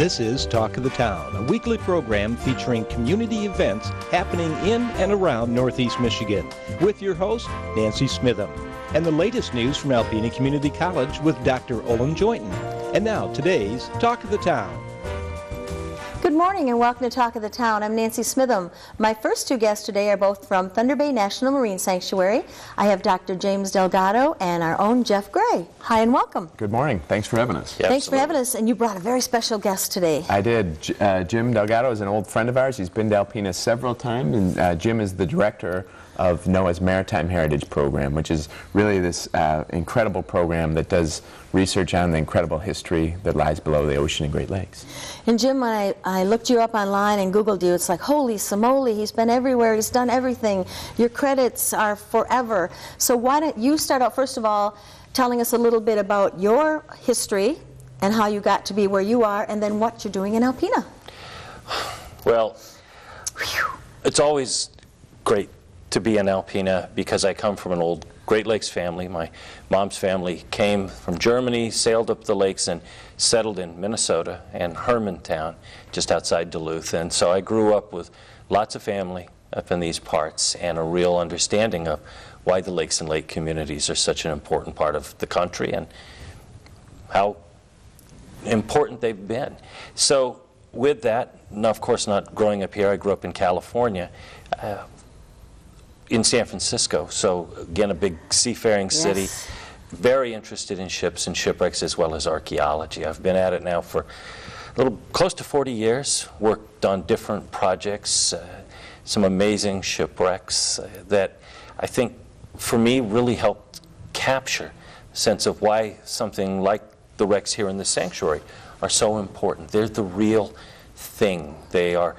This is Talk of the Town, a weekly program featuring community events happening in and around Northeast Michigan, with your host, Nancy Smitham, and the latest news from Alpena Community College with Dr. Olin Joynton. And now, today's Talk of the Town. Good morning and welcome to Talk of the Town. I'm Nancy Smitham. My first two guests today are both from Thunder Bay National Marine Sanctuary. I have Dr. James Delgado and our own Jeff Gray. Hi and welcome. Good morning. Thanks for having us. Yeah, thanks for having us. And you brought a very special guest today. I did. Jim Delgado is an old friend of ours. He's been to Alpena several times, and Jim is the director of NOAA's Maritime Heritage Program, which is really this incredible program that does research on the incredible history that lies below the ocean and Great Lakes. And Jim, when I looked you up online and Googled you, it's like, holy samoli, he's been everywhere, he's done everything. Your credits are forever. So why don't you start out, first of all, telling us a little bit about your history and how you got to be where you are, and then what you're doing in Alpena. Well, it's always great to be in Alpena because I come from an old Great Lakes family. My mom's family came from Germany, sailed up the lakes, and settled in Minnesota and Hermantown, just outside Duluth. And so I grew up with lots of family up in these parts and a real understanding of why the lakes and lake communities are such an important part of the country and how important they've been. So with that, and of course not growing up here, I grew up in California, in San Francisco, so again a big seafaring city, very interested in ships and shipwrecks as well as archaeology. I've been at it now for a little close to 40 years, worked on different projects, some amazing shipwrecks that I think for me really helped capture a sense of why something like the wrecks here in the sanctuary are so important. They're the real thing. They are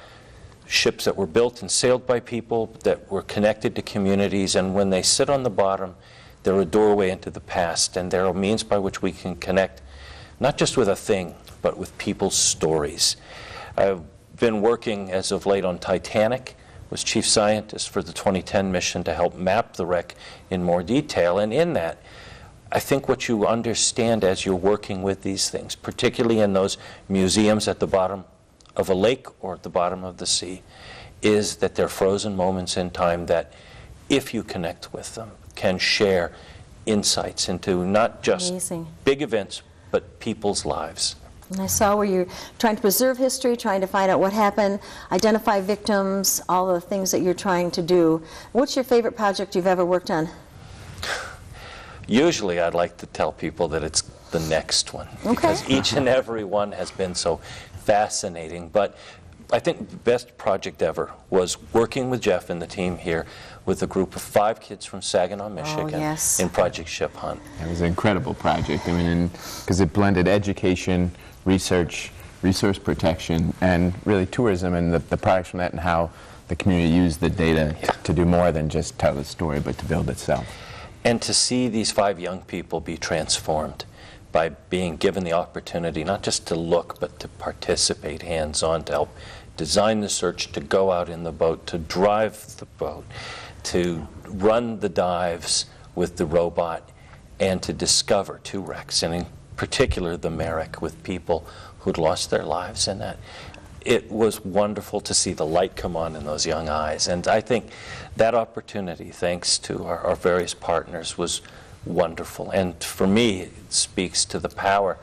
ships that were built and sailed by people that were connected to communities, and when they sit on the bottom, they're a doorway into the past, and they're a means by which we can connect not just with a thing, but with people's stories. I've been working as of late on Titanic, was chief scientist for the 2010 mission to help map the wreck in more detail, and in that, I think what you understand as you're working with these things, particularly in those museums at the bottom of a lake or at the bottom of the sea, is that they're frozen moments in time that, if you connect with them, can share insights into not just big events, but people's lives. And I saw where you're trying to preserve history, trying to find out what happened, identify victims, all the things that you're trying to do. What's your favorite project you've ever worked on? Usually I'd like to tell people that it's the next one, because each and every one has been so fascinating. But I think the best project ever was working with Jeff and the team here with a group of 5 kids from Saginaw, Michigan in Project Ship Hunt. It was an incredible project. I mean, because it blended education, research, resource protection, and really tourism and the products from that, and how the community used the data to do more than just tell the story, but to build itself. And to see these 5 young people be transformed by being given the opportunity not just to look, but to participate hands-on, to help design the search, to go out in the boat, to drive the boat, to run the dives with the robot, and to discover 2 wrecks, and in particular the Merrick, with people who'd lost their lives in that. It was wonderful to see the light come on in those young eyes, and I think that opportunity, thanks to our various partners, was wonderful. And for me, it speaks to the power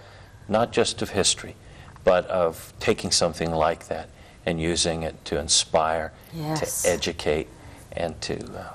not just of history, but of taking something like that and using it to inspire, to educate, and to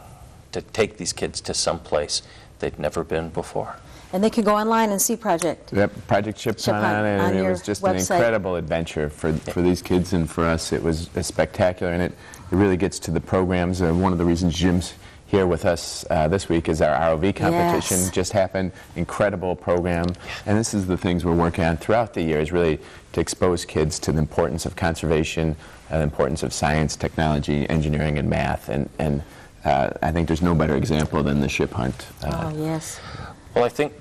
take these kids to some place they'd never been before. And they can go online and see Project. Yep, Project Ship Hunt, and it was just an incredible adventure for these kids, and for us it was spectacular, and it really gets to the programs. One of the reasons Jim's here with us this week is our ROV competition. Just happened. Incredible program. And this is the things we're working on throughout the year, is really to expose kids to the importance of conservation, the importance of science, technology, engineering, and math. And I think there's no better example than the Ship Hunt. Well, I think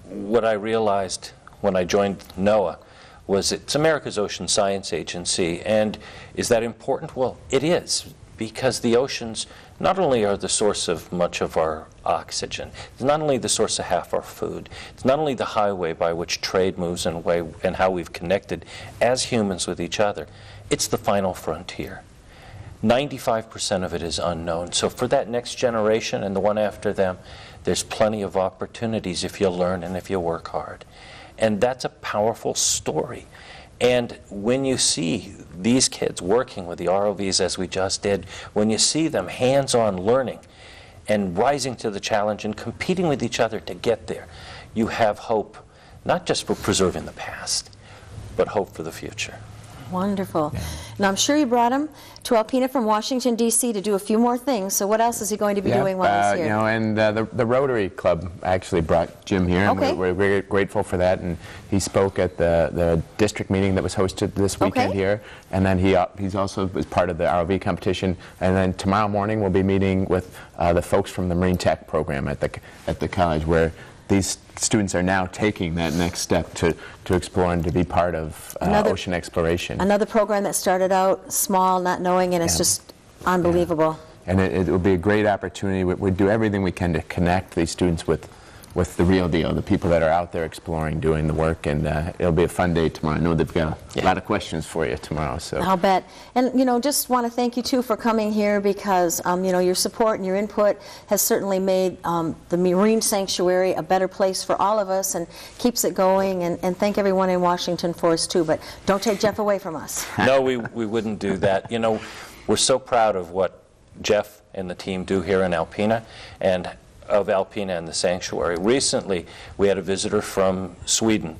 what I realized when I joined NOAA was it's America's Ocean Science Agency. And is that important? Well, it is. because the oceans not only are the source of much of our oxygen, it's not only the source of half our food, it's not only the highway by which trade moves and how we've connected as humans with each other, it's the final frontier. 95% of it is unknown. So for that next generation and the one after them, there's plenty of opportunities if you learn and if you work hard. And that's a powerful story. And when you see these kids working with the ROVs as we just did, when you see them hands-on learning and rising to the challenge and competing with each other to get there, you have hope, not just for preserving the past, but hope for the future. Wonderful. Yeah. Now, I'm sure you brought him to Alpena from Washington, D.C. to do a few more things. So what else is he going to be doing while he's here? You know, and the Rotary Club actually brought Jim here, and we're very grateful for that. And he spoke at the district meeting that was hosted this weekend here. And then he's also was part of the ROV competition. And then tomorrow morning we'll be meeting with the folks from the Marine Tech program at the college, where these students are now taking that next step to explore and to be part of ocean exploration. Another program that started out small, not knowing, and it's just unbelievable. And it will be a great opportunity. We do everything we can to connect these students with the real deal, the people that are out there exploring, doing the work, and it'll be a fun day tomorrow. I know they've got a lot of questions for you tomorrow. So I'll bet. And, you know, just want to thank you, too, for coming here, because, you know, your support and your input has certainly made the Marine Sanctuary a better place for all of us and keeps it going. And thank everyone in Washington for us, too. But don't take Jeff away from us. No, we wouldn't do that. You know, we're so proud of what Jeff and the team do here in Alpena, and of Alpena and the Sanctuary. Recently, we had a visitor from Sweden.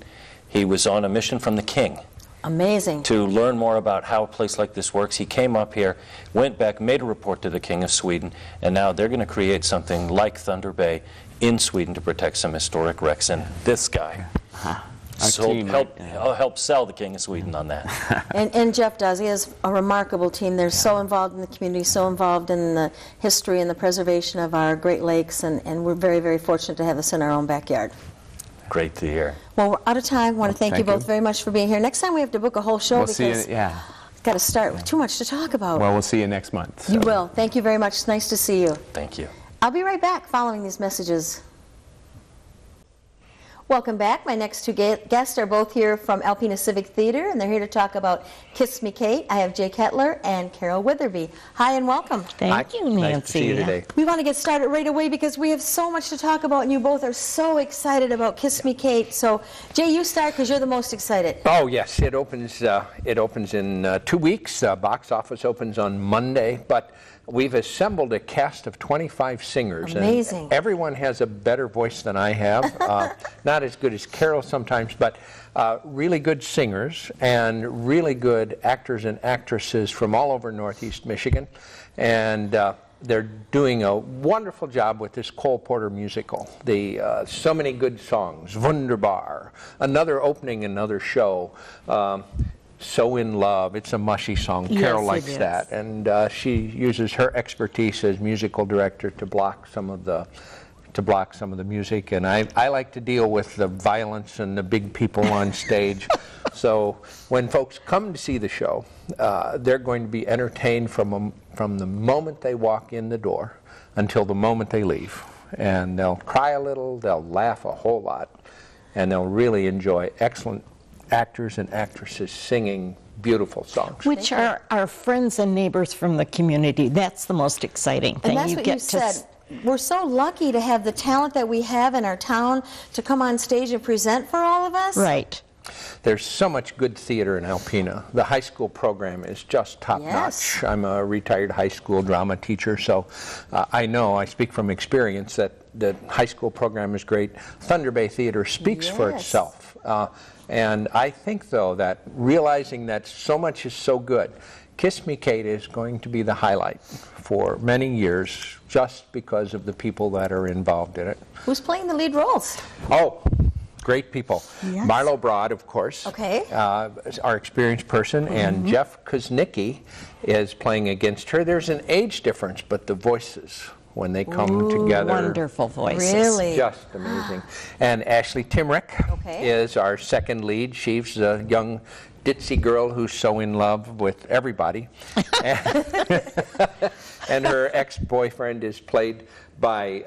He was on a mission from the King. Amazing. To learn more about how a place like this works. He came up here, went back, made a report to the King of Sweden, and now they're going to create something like Thunder Bay in Sweden to protect some historic wrecks. And this guy help sell the King of Sweden on that. And Jeff does. He has a remarkable team. They're so involved in the community, so involved in the history and the preservation of our Great Lakes, and we're very, very fortunate to have this in our own backyard. Great to hear. Well, we're out of time. I want to thank you both very much for being here. Next time we have to book a whole show because we've got to start with too much to talk about. Well, we'll see you next month. So. You will. Thank you very much. It's nice to see you. Thank you. I'll be right back following these messages. Welcome back. My next two guests are both here from Alpena Civic Theater, and they're here to talk about Kiss Me Kate. I have Jay Kettler and Carol Witherby. Hi and welcome. Thank you, Nancy. Nice to see you today. We want to get started right away because we have so much to talk about, and you both are so excited about Kiss Me Kate. So, Jay, you start because you're the most excited. Oh, yes. It opens in 2 weeks. Box office opens on Monday, but we've assembled a cast of 25 singers. Amazing. And everyone has a better voice than I have. Not as good as Carol sometimes, but really good singers and really good actors and actresses from all over Northeast Michigan. And they're doing a wonderful job with this Cole Porter musical. So many good songs. Wunderbar. Another opening, another show. So in Love. It's a mushy song. Yes, Carol likes that, and she uses her expertise as musical director to block some of the music. And I like to deal with the violence and the big people on stage. So when folks come to see the show, they're going to be entertained from the moment they walk in the door until the moment they leave, and they'll cry a little, they'll laugh a whole lot, and they'll really enjoy excellent actors and actresses singing beautiful songs. Which are our friends and neighbors from the community. That's the most exciting thing. And that's what you said. We're so lucky to have the talent that we have in our town to come on stage and present for all of us. Right. There's so much good theater in Alpena. The high school program is just top-notch. I'm a retired high school drama teacher, so I speak from experience that the high school program is great. Thunder Bay Theater speaks for itself. And I think, though, that realizing that so much is so good, Kiss Me Kate is going to be the highlight for many years just because of the people that are involved in it. Who's playing the lead roles? Oh, great people. Yes. Marlo Broad, of course, is our experienced person, and Jeff Kuznicki is playing against her. There's an age difference, but the voices, when they come together. Wonderful voices. Really? Just amazing. And Ashley Timrick is our second lead. She's a young ditzy girl who's so in love with everybody. And her ex-boyfriend is played by,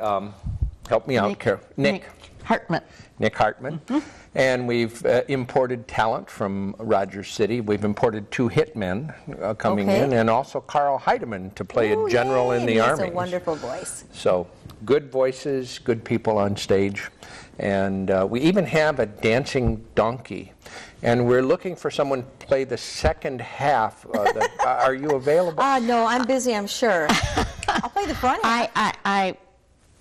help me out, Nick Hartman. Nick Hartman. And we've imported talent from Rogers City. We've imported 2 hitmen coming in, and also Carl Heidemann to play a general in the Army. He has a wonderful voice. So good voices, good people on stage. And we even have a dancing donkey. And we're looking for someone to play the second half. Are you available? No, I'm busy, I'm sure. I'll play the front half. I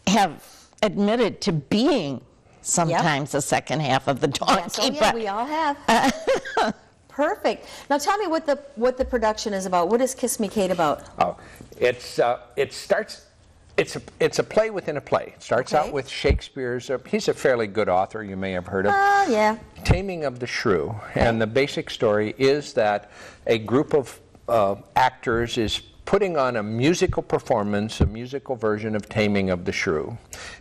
have admitted to being sometimes the second half of the donkey. Yes, but we all have. Perfect. Now tell me what the production is about. What is Kiss Me Kate about? Oh, it's a play within a play. It starts out with Shakespeare's. He's a fairly good author. You may have heard of. Yeah. Taming of the Shrew, and the basic story is that a group of actors is putting on a musical performance, a musical version of Taming of the Shrew.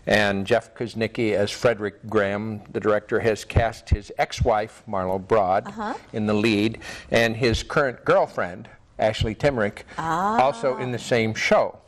And Jeff Kuznicki, as Frederick Graham, the director, has cast his ex-wife, Marlo Broad, in the lead, and his current girlfriend, Ashley Timmerick, also in the same show.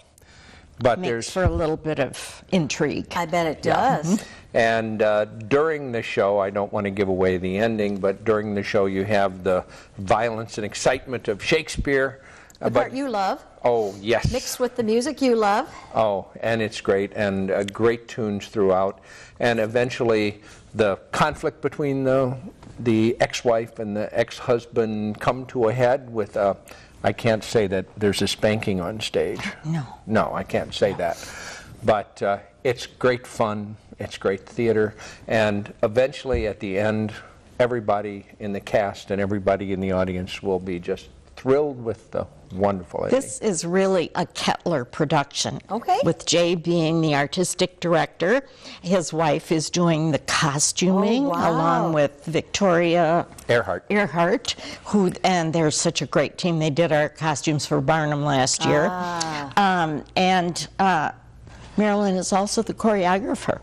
But Makes for a little bit of intrigue. I bet it does. And during the show, I don't want to give away the ending, but during the show you have the violence and excitement of Shakespeare. The part you love. Oh, yes. Mixed with the music you love. Oh, and it's great, and great tunes throughout. And eventually the conflict between the ex-wife and the ex-husband come to a head with I can't say that there's a spanking on stage. No, I can't say that. But it's great fun, it's great theater, and eventually at the end, everybody in the cast and everybody in the audience will be just thrilled with the wonderful ending. This is really a Kettler production. Okay. With Jay being the artistic director. His wife is doing the costuming along with Victoria Earhart, and they're such a great team. They did our costumes for Barnum last year. Marilyn is also the choreographer.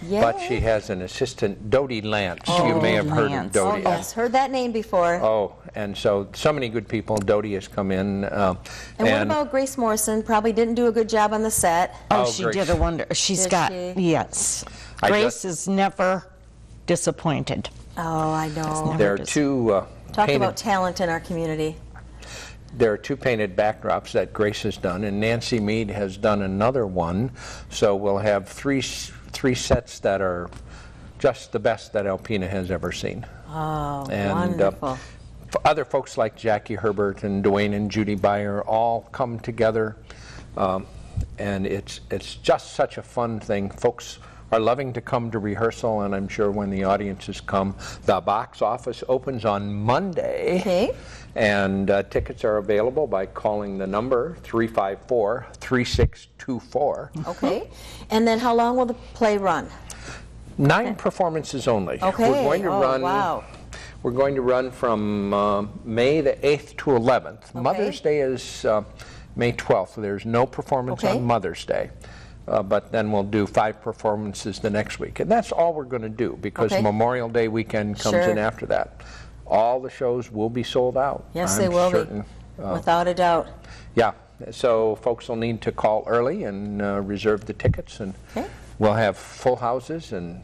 Yay. But she has an assistant, Dodie Lance. You may have heard of Dodie. Oh, yes, heard that name before. Oh, and so many good people. Dodie has come in. And what about Grace Morrison? Probably didn't do a good job on the set. She did a wonder. Yes. Grace is never disappointed. Oh, I know. There are 2 Talk about talent in our community. There are 2 painted backdrops that Grace has done, and Nancy Mead has done another one. So we'll have 3 sets that are just the best that Alpena has ever seen. Oh, and, wonderful. Other folks like Jackie Herbert and Dwayne and Judy Beyer all come together, and it's just such a fun thing. Folks are loving to come to rehearsal, and I'm sure when the audiences come, the box office opens on Monday. Okay. And tickets are available by calling the number 354-3624. Okay. And then how long will the play run? 9 performances only. Okay. We're going to run. Wow. We're going to run from May the 8th to 11th. Okay. Mother's Day is May 12th. There's no performance on Mother's Day. But then we'll do 5 performances the next week. And that's all we're going to do because Memorial Day weekend comes in after that. All the shows will be sold out. Yes, they will be, without a doubt. Yeah, so folks will need to call early and reserve the tickets, and we'll have full houses, and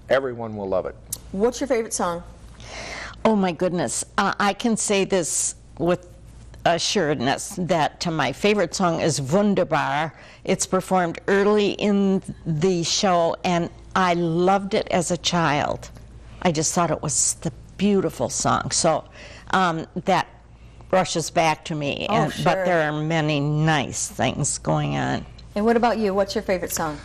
everyone will love it. What's your favorite song? Oh my goodness, I can say this with assuredness that my favorite song is Wunderbar. It's performed early in the show, and I loved it as a child. I just thought it was the beautiful song. So that rushes back to me. But there are many nice things going on. And what about you? What's your favorite song?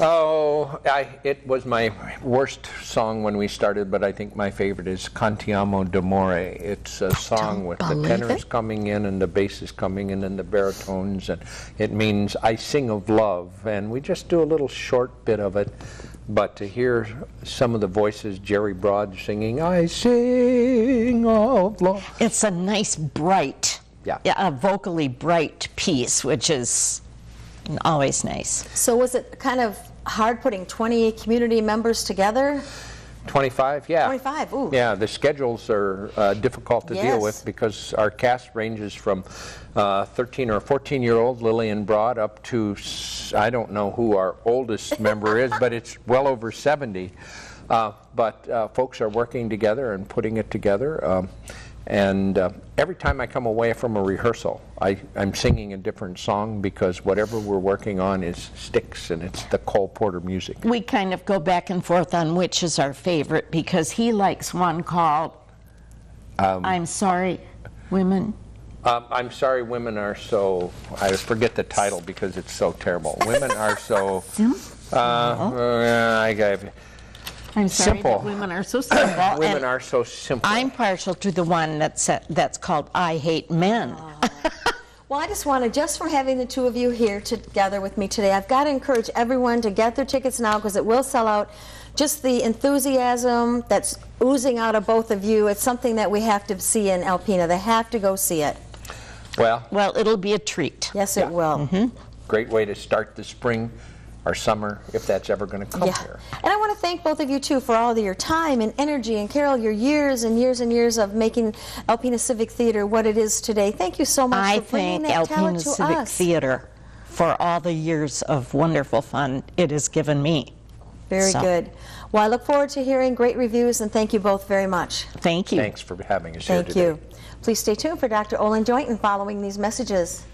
Oh, it was my worst song when we started, but I think my favorite is Cantiamo d'amore. It's a song with the tenors coming in and the basses coming in and the baritones, and it means I sing of love. And we just do a little short bit of it. But to hear some of the voices, Jerry Broad singing, I sing of love. It's a nice, bright, a vocally bright piece, which is always nice. So was it kind of hard putting 20 community members together? 25, yeah. 25, ooh. Yeah, the schedules are difficult to deal with because our cast ranges from 13 or 14-year-old Lillian Broad up to, I don't know who our oldest member is, but it's well over 70. But folks are working together and putting it together. And every time I come away from a rehearsal, I'm singing a different song because whatever we're working on sticks, and it's the Cole Porter music. We kind of go back and forth on which is our favorite because he likes one called I'm Sorry, Women. I'm Sorry, Women Are So, I forget the title because it's so terrible. Women Are So, I'm sorry simple. that women are so simple. Women are so simple. I'm partial to the one that's called I Hate Men. Well, I just want to, just from having the two of you here together with me today, I've got to encourage everyone to get their tickets now because it will sell out. Just the enthusiasm that's oozing out of both of you, it's something that we have to see in Alpena. They have to go see it. Well, it'll be a treat. Yes, it will. Mm-hmm. Great way to start the spring or summer, if that's ever going to come here. And I want to thank both of you, too, for all of your time and energy. And Carol, your years and years and years of making Alpena Civic Theater what it is today. Thank you so much for bringing that talent to us. I thank Alpena Civic Theater for all the years of wonderful fun it has given me. Very good. Well, I look forward to hearing great reviews, and thank you both very much. Thank you. Thanks for having us here today. Thank you. Please stay tuned for Dr. Olin Jointon following these messages.